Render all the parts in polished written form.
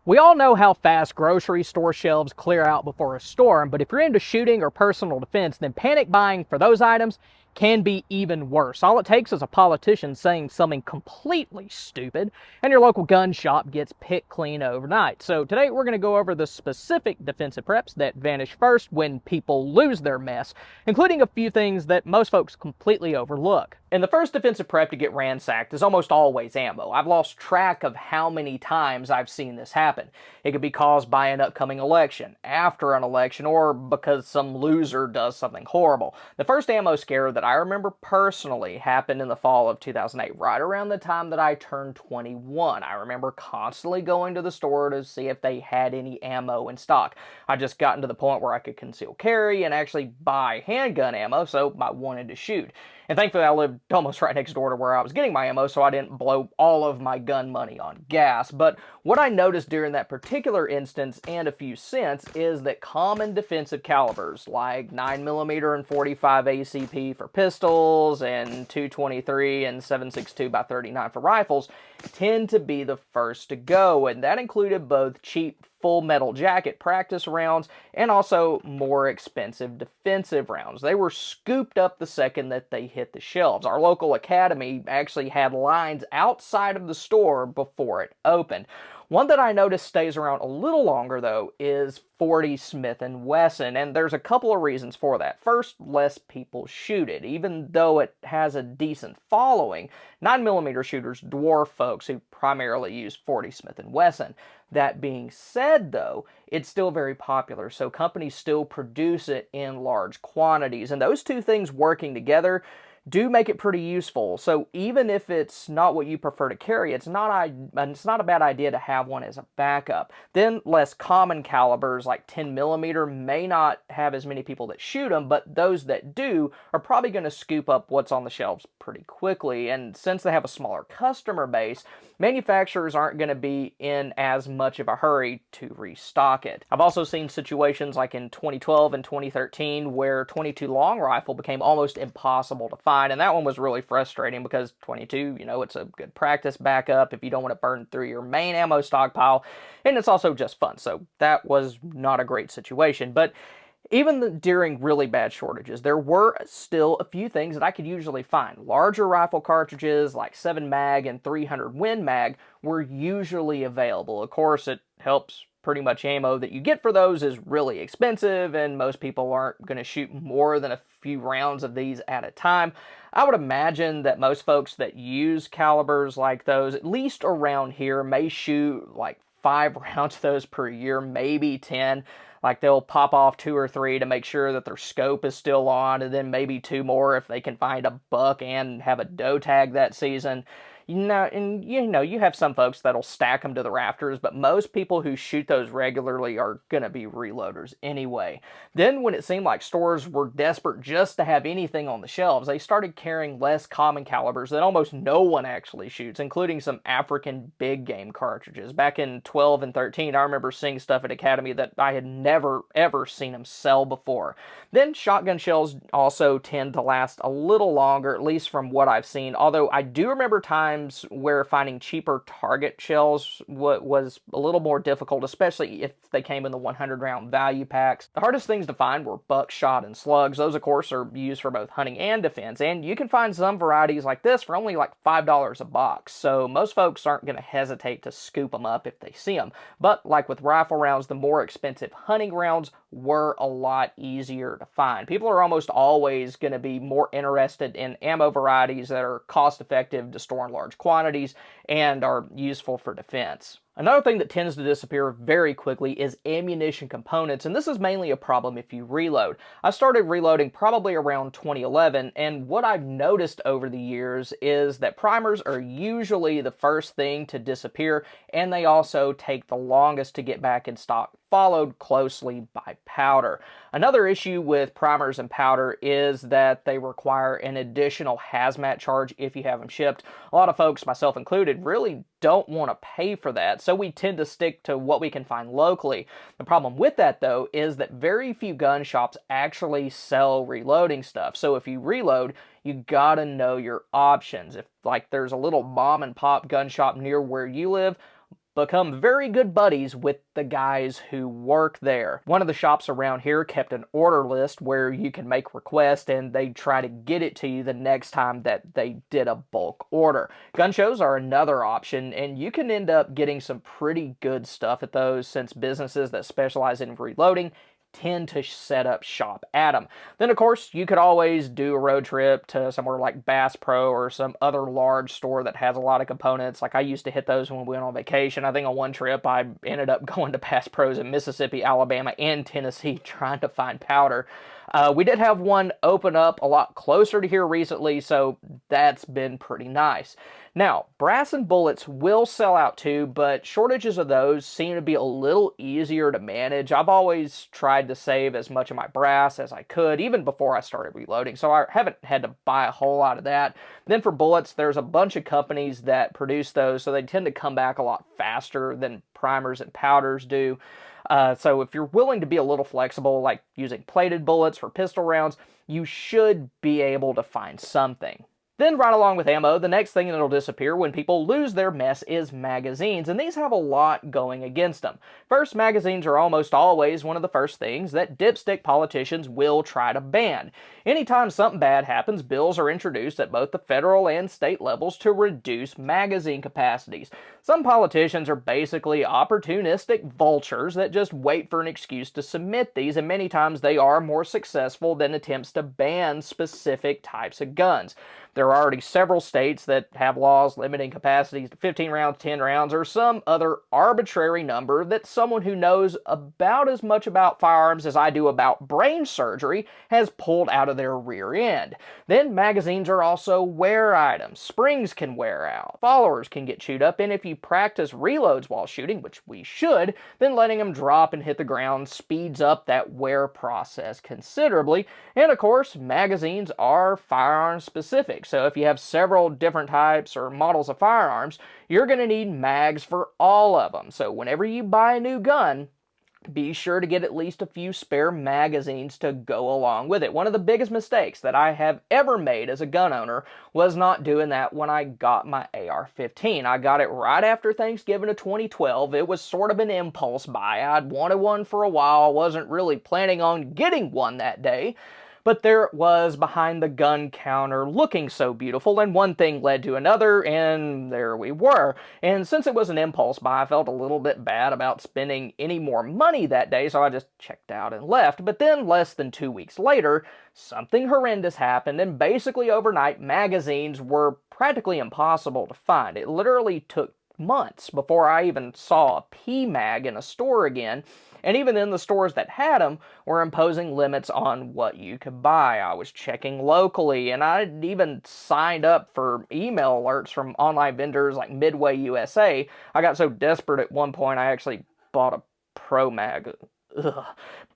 We all know how fast grocery store shelves clear out before a storm, but if you're into shooting or personal defense, then panic buying for those items can be even worse. All it takes is a politician saying something completely stupid, and your local gun shop gets picked clean overnight. So today we're going to go over the specific defensive preps that vanish first when people lose their mess, including a few things that most folks completely overlook. And the first defensive prep to get ransacked is almost always ammo. I've lost track of how many times I've seen this happen. It could be caused by an upcoming election, after an election, or because some loser does something horrible. The first ammo scare that I remember personally happened in the fall of 2008, right around the time that I turned 21. I remember constantly going to the store to see if they had any ammo in stock. I just gotten to the point where I could conceal carry and actually buy handgun ammo, so I wanted to shoot. And thankfully I lived almost right next door to where I was getting my ammo, so I didn't blow all of my gun money on gas. But what I noticed during that particular instance, and a few since, is that common defensive calibers like 9mm and 45 ACP for pistols and 223 and 7.62x39 for rifles tend to be the first to go, and that included both cheap full metal jacket practice rounds and also more expensive defensive rounds. They were scooped up the second that they hit the shelves. Our local academy actually had lines outside of the store before it opened. One that I noticed stays around a little longer, though, is 40 Smith & Wesson, and there's a couple of reasons for that. First, less people shoot it. Even though it has a decent following, 9mm shooters dwarf folks who primarily use 40 Smith & Wesson. That being said, though, it's still very popular, so companies still produce it in large quantities, and those two things working together do make it pretty useful. So even if it's not what you prefer to carry, it's not a bad idea to have one as a backup. Then less common calibers like 10mm may not have as many people that shoot them, but those that do are probably going to scoop up what's on the shelves pretty quickly. And since they have a smaller customer base, manufacturers aren't going to be in as much of a hurry to restock it. I've also seen situations like in 2012 and 2013 where 22 long rifle became almost impossible to find, and that one was really frustrating because 22, it's a good practice backup if you don't want to burn through your main ammo stockpile, and it's also just fun, so that was not a great situation. But even during really bad shortages, there were still a few things that I could usually find. Larger rifle cartridges like 7 mag and 300 Win mag were usually available. Of course, it helps pretty much ammo that you get for those is really expensive, and most people aren't going to shoot more than a few rounds of these at a time. I would imagine that most folks that use calibers like those, at least around here, may shoot like 5 rounds of those per year, maybe 10. Like they'll pop off 2 or 3 to make sure that their scope is still on, and then maybe 2 more if they can find a buck and have a doe tag that season. You have some folks that'll stack them to the rafters, but most people who shoot those regularly are gonna be reloaders anyway. Then when it seemed like stores were desperate just to have anything on the shelves, they started carrying less common calibers that almost no one actually shoots, including some African big game cartridges. Back in 12 and 13, I remember seeing stuff at Academy that I had never ever seen them sell before. Then shotgun shells also tend to last a little longer, at least from what I've seen, although I do remember times where finding cheaper target shells was a little more difficult, especially if they came in the 100 round value packs. The hardest things to find were buckshot and slugs. Those, of course, are used for both hunting and defense, and you can find some varieties like this for only like $5 a box, so most folks aren't going to hesitate to scoop them up if they see them. But like with rifle rounds, the more expensive hunting rounds were a lot easier to find. People are almost always going to be more interested in ammo varieties that are cost effective to store in large quantities and are useful for defense. Another thing that tends to disappear very quickly is ammunition components, and this is mainly a problem if you reload. I started reloading probably around 2011, and what I've noticed over the years is that primers are usually the first thing to disappear, and they also take the longest to get back in stock, followed closely by powder. Another issue with primers and powder is that they require an additional hazmat charge if you have them shipped. A lot of folks, myself included, really don't want to pay for that, so we tend to stick to what we can find locally. The problem with that, though, is that very few gun shops actually sell reloading stuff, so if you reload, you gotta know your options. If, like, there's a little mom and pop gun shop near where you live, become very good buddies with the guys who work there. One of the shops around here kept an order list where you can make requests and they try to get it to you the next time that they did a bulk order. Gun shows are another option, and you can end up getting some pretty good stuff at those, since businesses that specialize in reloading tend to set up shop at them. Then, of course, you could always do a road trip to somewhere like Bass Pro or some other large store that has a lot of components. Like I used to hit those when we went on vacation. I think on one trip I ended up going to Bass Pros in Mississippi, Alabama, and Tennessee trying to find powder. We did have one open up a lot closer to here recently, so that's been pretty nice. Now, brass and bullets will sell out too, but shortages of those seem to be a little easier to manage. I've always tried to save as much of my brass as I could, even before I started reloading, so I haven't had to buy a whole lot of that. Then for bullets, there's a bunch of companies that produce those, so they tend to come back a lot faster than primers and powders do. So if you're willing to be a little flexible, like using plated bullets for pistol rounds, you should be able to find something. Then right along with ammo, the next thing that'll disappear when people lose their mess is magazines, and these have a lot going against them. First, magazines are almost always one of the first things that dipstick politicians will try to ban. Anytime something bad happens, bills are introduced at both the federal and state levels to reduce magazine capacities. Some politicians are basically opportunistic vultures that just wait for an excuse to submit these, and many times they are more successful than attempts to ban specific types of guns. There are already several states that have laws limiting capacities to 15 rounds, 10 rounds, or some other arbitrary number that someone who knows about as much about firearms as I do about brain surgery has pulled out of their rear end. Then magazines are also wear items. Springs can wear out, followers can get chewed up, and if you practice reloads while shooting, which we should, then letting them drop and hit the ground speeds up that wear process considerably. And of course, magazines are firearm specific. So if you have several different types or models of firearms, you're going to need mags for all of them. So whenever you buy a new gun, be sure to get at least a few spare magazines to go along with it. One of the biggest mistakes that I have ever made as a gun owner was not doing that when I got my AR-15. I got it right after Thanksgiving of 2012. It was sort of an impulse buy. I'd wanted one for a while. I wasn't really planning on getting one that day. But there it was behind the gun counter looking so beautiful, and one thing led to another, and there we were. And since it was an impulse buy, I felt a little bit bad about spending any more money that day, so I just checked out and left. But then, less than 2 weeks later, something horrendous happened, and basically overnight, magazines were practically impossible to find. It literally took months before I even saw a P-mag in a store again. And even then, the stores that had them were imposing limits on what you could buy. I was checking locally, and I'd even signed up for email alerts from online vendors like Midway USA. I got so desperate at one point, I actually bought a Pro Mag. Ugh.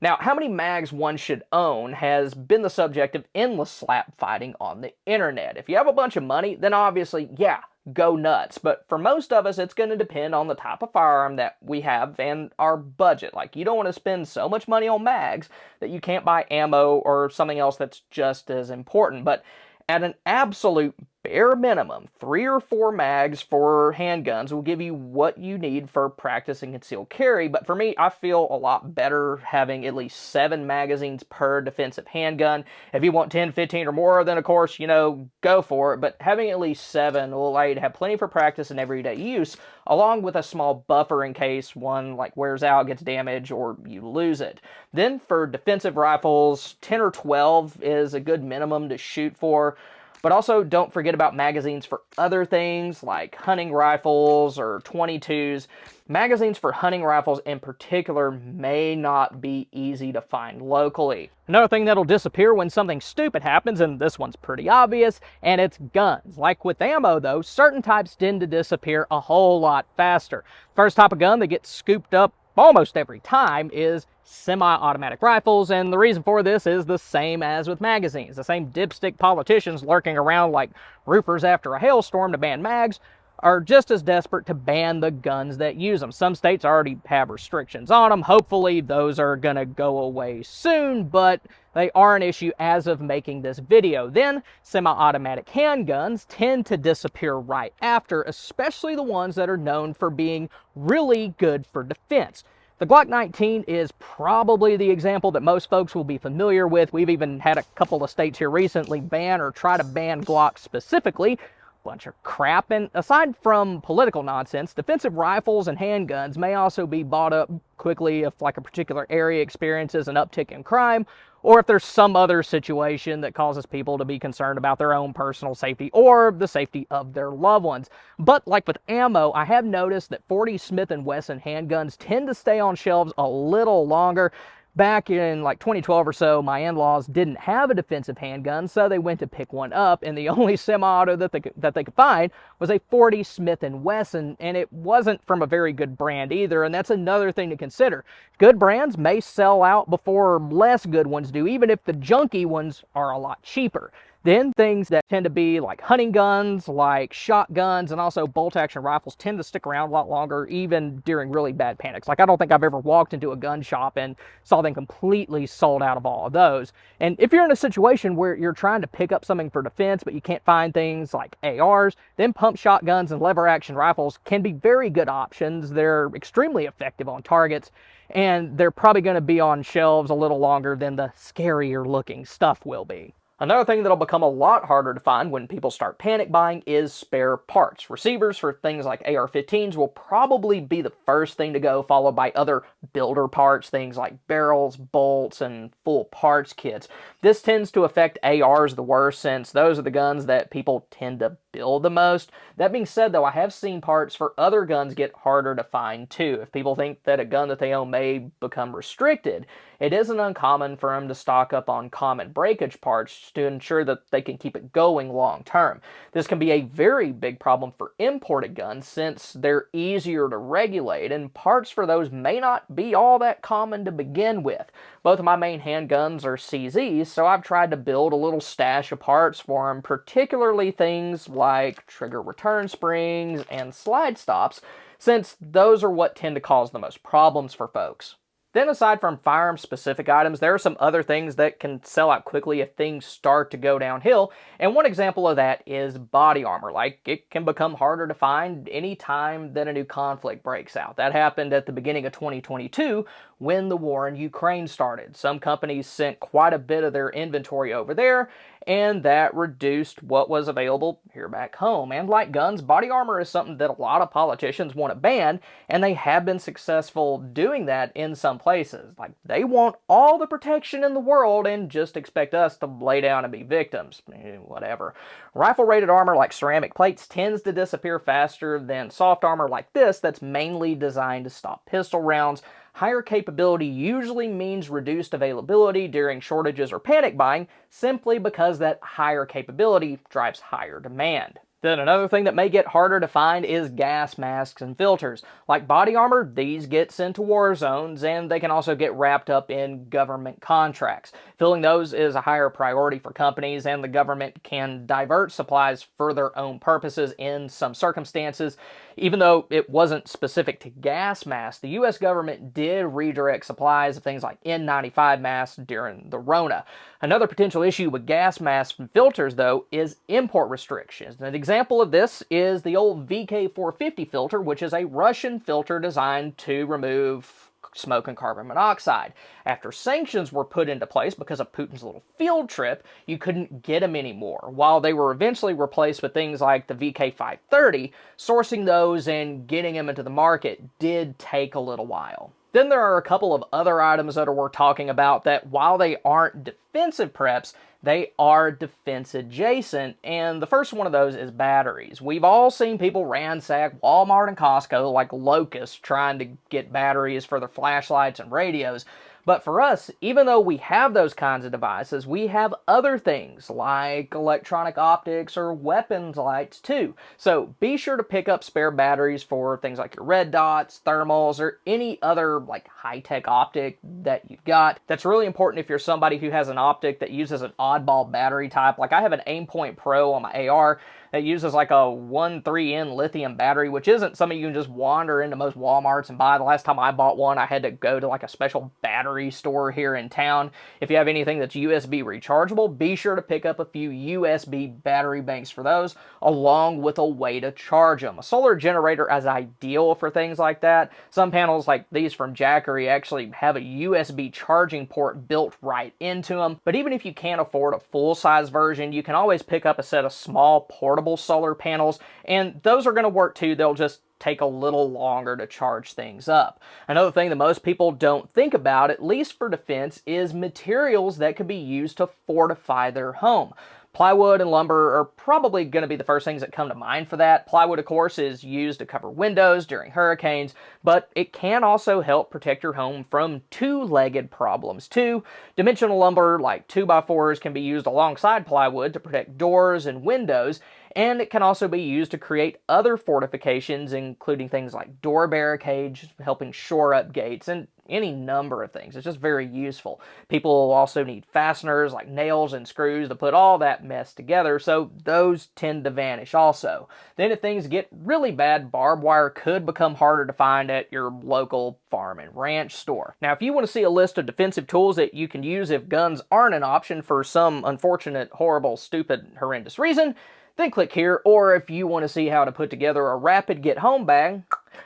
Now, how many mags one should own has been the subject of endless slap fighting on the internet. If you have a bunch of money, then obviously, yeah, go nuts. But for most of us, it's going to depend on the type of firearm that we have and our budget. Like, you don't want to spend so much money on mags that you can't buy ammo or something else that's just as important. But at an absolute bare minimum, 3 or 4 mags for handguns will give you what you need for practicing concealed carry. But for me, I feel a lot better having at least 7 magazines per defensive handgun. If you want 10, 15 or more, then of course, go for it. But having at least 7 will allow you to have plenty for practice and everyday use, along with a small buffer in case one wears out, gets damaged, or you lose it. Then for defensive rifles, 10 or 12 is a good minimum to shoot for. But also, don't forget about magazines for other things like hunting rifles or .22s. Magazines for hunting rifles in particular may not be easy to find locally. Another thing that'll disappear when something stupid happens, and this one's pretty obvious, and it's guns. Like with ammo though, certain types tend to disappear a whole lot faster. First type of gun that gets scooped up almost every time is semi-automatic rifles, and the reason for this is the same as with magazines. The same dipstick politicians lurking around like roofers after a hailstorm to ban mags are just as desperate to ban the guns that use them. Some states already have restrictions on them. Hopefully those are gonna go away soon, but they are an issue as of making this video. Then, semi-automatic handguns tend to disappear right after, especially the ones that are known for being really good for defense. The Glock 19 is probably the example that most folks will be familiar with. We've even had a couple of states here recently ban or try to ban Glock specifically. Bunch of crap. And aside from political nonsense, defensive rifles and handguns may also be bought up quickly if like a particular area experiences an uptick in crime, or if there's some other situation that causes people to be concerned about their own personal safety or the safety of their loved ones. But like with ammo, I have noticed that 40 Smith & Wesson handguns tend to stay on shelves a little longer. Back in like 2012 or so, my in-laws didn't have a defensive handgun, so they went to pick one up, and the only semi-auto that they could find was a 40 Smith & Wesson, and it wasn't from a very good brand either, and that's another thing to consider. Good brands may sell out before less good ones do, even if the junky ones are a lot cheaper. Then things that tend to be like hunting guns, like shotguns, and also bolt-action rifles tend to stick around a lot longer, even during really bad panics. Like, I don't think I've ever walked into a gun shop and saw them completely sold out of all of those. And if you're in a situation where you're trying to pick up something for defense, but you can't find things like ARs, then pump shotguns and lever-action rifles can be very good options. They're extremely effective on targets, and they're probably going to be on shelves a little longer than the scarier-looking stuff will be. Another thing that'll become a lot harder to find when people start panic buying is spare parts. Receivers for things like AR-15s will probably be the first thing to go, followed by other builder parts, things like barrels, bolts, and full parts kits. This tends to affect ARs the worst, since those are the guns that people tend to build the most. That being said, though, I have seen parts for other guns get harder to find too. If people think that a gun that they own may become restricted, it isn't uncommon for them to stock up on common breakage parts to ensure that they can keep it going long term. This can be a very big problem for imported guns, since they're easier to regulate, and parts for those may not be all that common to begin with. Both of my main handguns are CZs, so I've tried to build a little stash of parts for them, particularly things like trigger return springs and slide stops, since those are what tend to cause the most problems for folks. Then, aside from firearm-specific items, there are some other things that can sell out quickly if things start to go downhill, and one example of that is body armor. Like, it can become harder to find any time that a new conflict breaks out. That happened at the beginning of 2022 when the war in Ukraine started. Some companies sent quite a bit of their inventory over there, and that reduced what was available here back home. And like guns, body armor is something that a lot of politicians want to ban, and they have been successful doing that in some places. Like, they want all the protection in the world and just expect us to lay down and be victims. Whatever. Rifle-rated armor like ceramic plates tends to disappear faster than soft armor like this that's mainly designed to stop pistol rounds. Higher capability usually means reduced availability during shortages or panic buying, simply because that higher capability drives higher demand. Then another thing that may get harder to find is gas masks and filters. Like body armor, these get sent to war zones, and they can also get wrapped up in government contracts. Filling those is a higher priority for companies, and the government can divert supplies for their own purposes in some circumstances. Even though it wasn't specific to gas masks, the U.S. government did redirect supplies of things like N95 masks during the Rona. Another potential issue with gas masks and filters, though, is import restrictions. An example of this is the old VK450 filter, which is a Russian filter designed to remove smoke and carbon monoxide. After sanctions were put into place because of Putin's little field trip, you couldn't get them anymore. While they were eventually replaced with things like the VK530, sourcing those and getting them into the market did take a little while. Then there are a couple of other items that are worth talking about that, while they aren't defensive preps, they are defense adjacent, and the first one of those is batteries. We've all seen people ransack Walmart and Costco like locusts trying to get batteries for their flashlights and radios. But for us, even though we have those kinds of devices, we have other things like electronic optics or weapons lights too. So be sure to pick up spare batteries for things like your red dots, thermals, or any other like high-tech optic that you've got. That's really important if you're somebody who has an optic that uses an oddball battery type. Like I have an Aimpoint Pro on my AR that uses like a 1,3N lithium battery, which isn't something you can just wander into most Walmarts and buy. The last time I bought one, I had to go to like a special battery store here in town. If you have anything that's USB rechargeable, be sure to pick up a few USB battery banks for those, along with a way to charge them. A solar generator is ideal for things like that. Some panels like these from Jackery actually have a USB charging port built right into them. But even if you can't afford a full-size version, you can always pick up a set of small portable solar panels, and those are going to work too. They'll just take a little longer to charge things up. Another thing that most people don't think about, at least for defense, is materials that could be used to fortify their home. Plywood and lumber are probably going to be the first things that come to mind for that. Plywood, of course, is used to cover windows during hurricanes, but it can also help protect your home from two-legged problems too. Dimensional lumber, like 2x4s, can be used alongside plywood to protect doors and windows, and it can also be used to create other fortifications, including things like door barricades, helping shore up gates, and any number of things. It's just very useful. People will also need fasteners like nails and screws to put all that mess together, so those tend to vanish also. Then if things get really bad, barbed wire could become harder to find at your local farm and ranch store. Now, if you want to see a list of defensive tools that you can use if guns aren't an option for some unfortunate, horrible, stupid, horrendous reason, then click here. Or if you want to see how to put together a rapid get home bag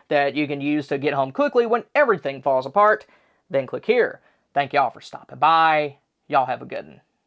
that you can use to get home quickly when everything falls apart, then click here. Thank y'all for stopping by. Y'all have a good one.